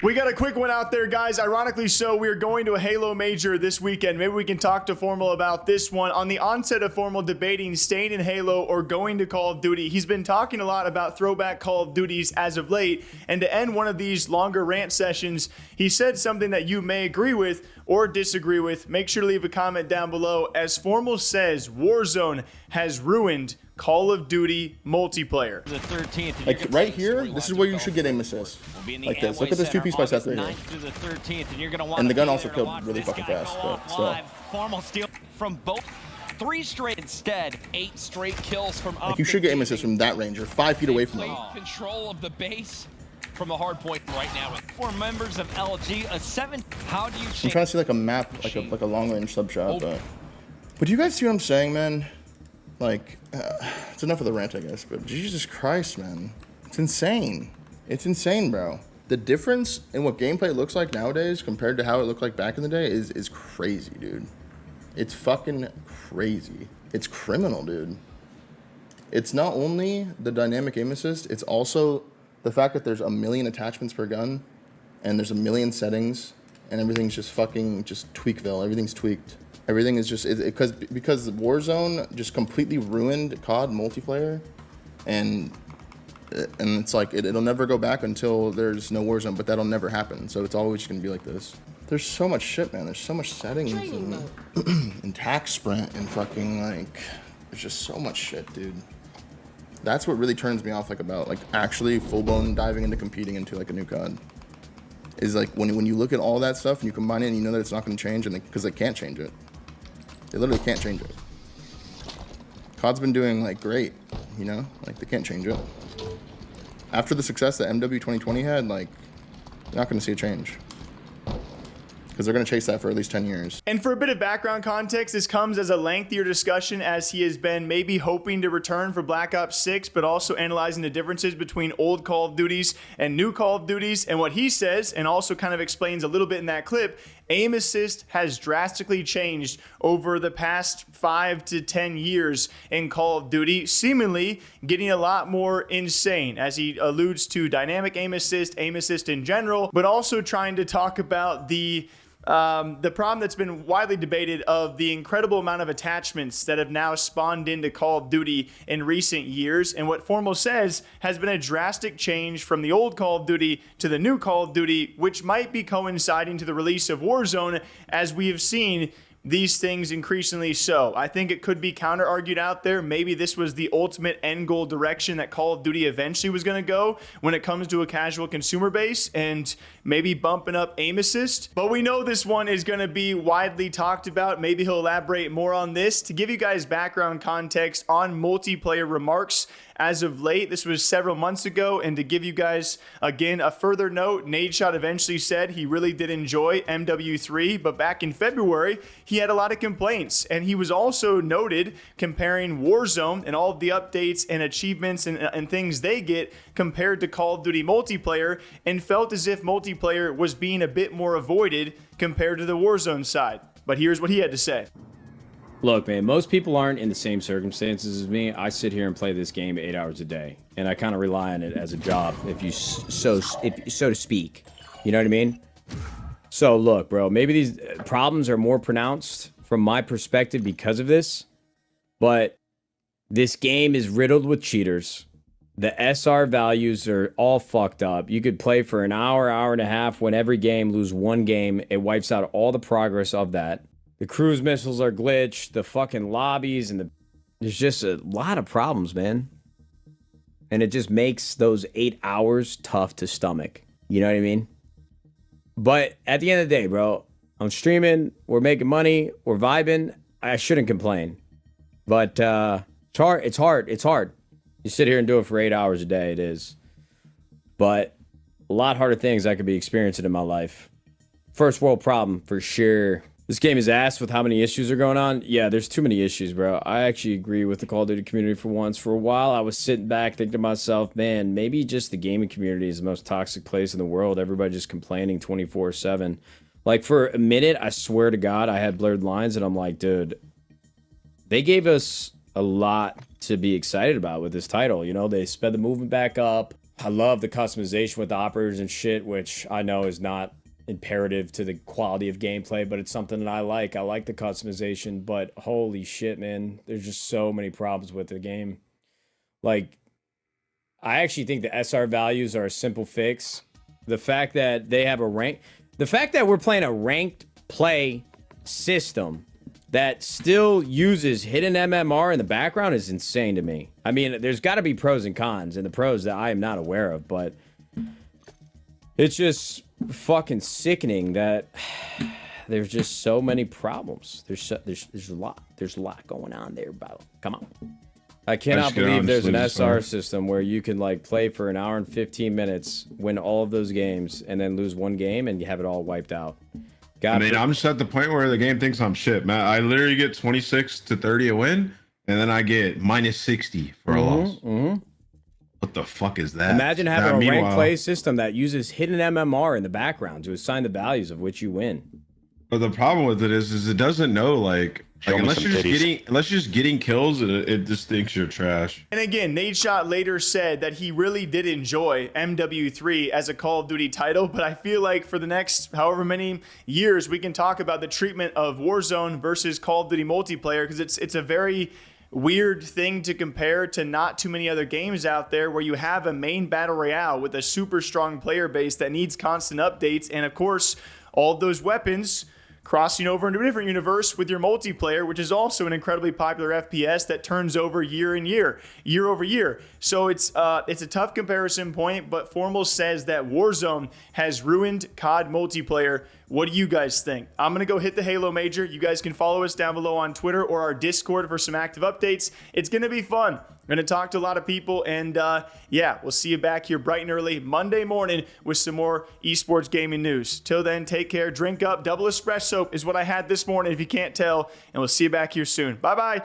We got a quick one out there, guys. Ironically so, we are going to a Halo Major this weekend. Maybe we can talk to FormaL about this one. On the onset of FormaL debating staying in Halo or going to Call of Duty, he's been talking a lot about throwback Call of Duties as of late. And to end one of these longer rant sessions, he said something that you may agree with or disagree with. Make sure to leave a comment down below. As FormaL says, Warzone has ruined Call of Duty multiplayer. The 13th, like right here, this is where you should get aim assist. Like this. Look at this two-piece by Seth right here. And the gun also killed really fucking fast, but still. FormaL steal from both. 3 straight instead. 8 straight kills from optic. Like you should get aim assist from that range. You're 5 feet away from them. Control of the base from the hard point right now with 4 members of LG. A 7. How do you change? I'm trying to see like a map, like a long range sub shot, but do you guys see what I'm saying, man? Like, it's enough of the rant, I guess, but Jesus Christ, man. It's insane. It's insane, bro. The difference in what gameplay looks like nowadays compared to how it looked like back in the day is crazy, dude. It's fucking crazy. It's criminal, dude. It's not only the dynamic aim assist, it's also the fact that there's a million attachments per gun, and there's a million settings, and everything's just fucking Tweakville. Everything's tweaked. Everything is just because Warzone just completely ruined CoD multiplayer, and it's like it'll never go back until there's no Warzone, but that'll never happen. So it's always just gonna be like this. There's so much shit, man. There's so much settings and tac sprint and fucking like there's just so much shit, dude. That's what really turns me off about actually full-blown diving into competing into like a new CoD. Is like when you look at all that stuff and you combine it and you know that it's not gonna change, and because they can't change it. They literally can't change it. COD's been doing like great, you know? Like they can't change it. After the success that MW 2020 had, like you're not gonna see a change. Because they're going to chase that for at least 10 years. And for a bit of background context, this comes as a lengthier discussion as he has been maybe hoping to return for Black Ops 6, but also analyzing the differences between old Call of Duties and new Call of Duties. And what he says, and also kind of explains a little bit in that clip, aim assist has drastically changed over the past 5 to 10 years in Call of Duty, seemingly getting a lot more insane as he alludes to dynamic aim assist in general, but also trying to talk about the problem that's been widely debated of the incredible amount of attachments that have now spawned into Call of Duty in recent years. And what FormaL says has been a drastic change from the old Call of Duty to the new Call of Duty, which might be coinciding to the release of Warzone, as we have seen these things increasingly so. I think it could be counter-argued out there. Maybe this was the ultimate end goal direction that Call of Duty eventually was going to go when it comes to a casual consumer base, and maybe bumping up aim assist. But we know this one is going to be widely talked about. Maybe he'll elaborate more on this. To give you guys background context on multiplayer remarks as of late, this was several months ago, and to give you guys, again, a further note, Nadeshot eventually said he really did enjoy MW3, but back in February, he had a lot of complaints, and he was also noted comparing Warzone and all of the updates and achievements and things they get compared to Call of Duty multiplayer, and felt as if multiplayer was being a bit more avoided compared to the Warzone side. But here's what he had to say. Look, man, most people aren't in the same circumstances as me. I sit here and play this game 8 hours a day, and I kind of rely on it as a job, if so to speak. You know what I mean? So look, bro, maybe these problems are more pronounced from my perspective because of this, but this game is riddled with cheaters. The SR values are all fucked up. You could play for an hour, hour and a half, win every game, lose one game. It wipes out all the progress of that. The cruise missiles are glitched, the fucking lobbies, and there's just a lot of problems, man. And it just makes those 8 hours tough to stomach. You know what I mean? But at the end of the day, bro, I'm streaming, we're making money, we're vibing. I shouldn't complain. But it's hard. You sit here and do it for 8 hours a day, it is. But a lot harder things I could be experiencing in my life. First world problem, for sure. This game is ass with how many issues are going on. Yeah, there's too many issues, bro. I actually agree with the Call of Duty community for once. For a while, I was sitting back thinking to myself, man, maybe just the gaming community is the most toxic place in the world. Everybody just complaining 24/7. Like, for a minute, I swear to God, I had blurred lines, and I'm like, dude, they gave us a lot to be excited about with this title. You know, they sped the movement back up. I love the customization with the operators and shit, which I know is not imperative to the quality of gameplay, but it's something that I like. I like the customization, but holy shit, man, there's just so many problems with the game. Like, I actually think the SR values are a simple fix. The fact that they have the fact that we're playing a ranked play system that still uses hidden MMR in the background is insane to me. I mean, there's got to be pros and cons, and the pros that I am not aware of, but it's just fucking sickening that there's just so many problems. There's a lot going on there, bro. Come on. I cannot believe there's an SR system where you can like play for an hour and 15 minutes, win all of those games, and then lose one game and you have it all wiped out. I mean, I'm just at the point where the game thinks I'm shit, man. I literally get 26 to 30 a win, and then I get minus 60 for a loss. What the fuck is that? Imagine having a ranked play system that uses hidden MMR in the background to assign the values of which you win. But the problem with it is it doesn't know like unless you're just getting kills, it just thinks you're trash. And again, Nadeshot later said that he really did enjoy MW3 as a Call of Duty title, but I feel like for the next however many years, we can talk about the treatment of Warzone versus Call of Duty multiplayer, because it's a very weird thing to compare to not too many other games out there where you have a main battle royale with a super strong player base that needs constant updates, and of course, all of those weapons crossing over into a different universe with your multiplayer, which is also an incredibly popular FPS that turns over year over year. So it's a tough comparison point, but FormaL says that Warzone has ruined CoD multiplayer. What do you guys think? I'm going to go hit the Halo Major. You guys can follow us down below on Twitter or our Discord for some active updates. It's going to be fun. We're going to talk to a lot of people, and yeah, we'll see you back here bright and early Monday morning with some more esports gaming news. Till then, take care, drink up. Double espresso is what I had this morning, if you can't tell, and we'll see you back here soon. Bye-bye.